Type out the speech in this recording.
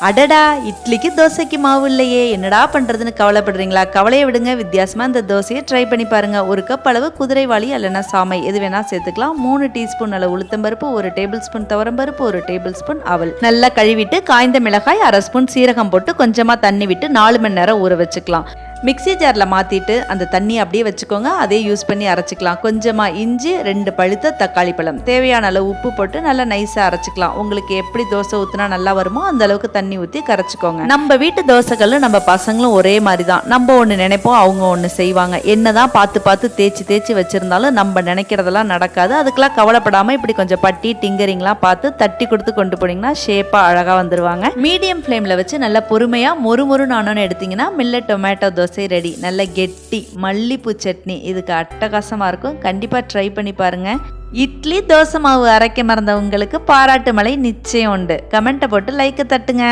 அடடா, இட்லிக்கு தோசைக்கு மாவு இல்லையே, என்னடா பண்றதுன்னு கவலைப்படுறீங்களா? கவலையை விடுங்க, வித்தியாசமா இந்த தோசையை ட்ரை பண்ணி பாருங்க. ஒரு கப் அளவு குதிரைவாளி அல்லனா சாமை எது வேணா சேர்த்துக்கலாம். 3 டீஸ்பூன் அளவு உளுத்தம்பருப்பு, 1 டேபிள் ஸ்பூன் துவரம்பருப்பு, 1 டேபிள் ஸ்பூன் அவல். நல்லா கழுவிட்டு காய்ந்த மிளகாய், 1/2 ஸ்பூன் சீரகம் போட்டு கொஞ்சமா தண்ணி விட்டு 4 மணி நேரம் ஊற வச்சுக்கலாம். மிக்சி ஜாரில் மாற்றிட்டு அந்த தண்ணி அப்படியே வச்சுக்கோங்க. அதே யூஸ் பண்ணி அரைச்சிக்கலாம். கொஞ்சமாக இஞ்சி, 2 பழுத்த தக்காளி பழம், தேவையான அளவு உப்பு போட்டு நல்லா நைஸாக அரைச்சிக்கலாம். உங்களுக்கு எப்படி தோசை ஊற்றினா நல்லா வருமோ அந்த அளவுக்கு தண்ணி ஊற்றி கரைச்சிக்கோங்க. நம்ம வீட்டு தோசைகளும் நம்ம பசங்களும் ஒரே மாதிரி தான். நம்ம ஒன்று நினைப்போம், அவங்க ஒன்று செய்வாங்க. என்னதான் பார்த்து தேய்ச்சி வச்சுருந்தாலும் நம்ம நினைக்கிறதெல்லாம் நடக்காது. அதுக்கெல்லாம் கவலைப்படாமல் இப்படி கொஞ்சம் பட்டி டிங்கரிங்லாம் பார்த்து தட்டி கொடுத்து கொண்டு போனீங்கன்னா ஷேப்பாக அழகாக வந்துடுவாங்க. மீடியம் ஃப்ளேமில் வச்சு நல்லா பொறுமையாக மொறுமொறுன்னு ஆனோன்னு எடுத்திங்கன்னா மில்லட் டொமேட்டோ தோசை ரெடி. நல்ல கெட்டி மல்லிப்பூ சட்னி இதுக்கு அட்டகாசமா இருக்கும். கண்டிப்பா ட்ரை பண்ணி பாருங்க. இட்லி தோசை மாவு அரைக்க மறந்தவங்களுக்கு பாராட்டு மழை நிச்சயம் உண்டு. கமெண்ட்டை போட்டு லைக்கை தட்டுங்க.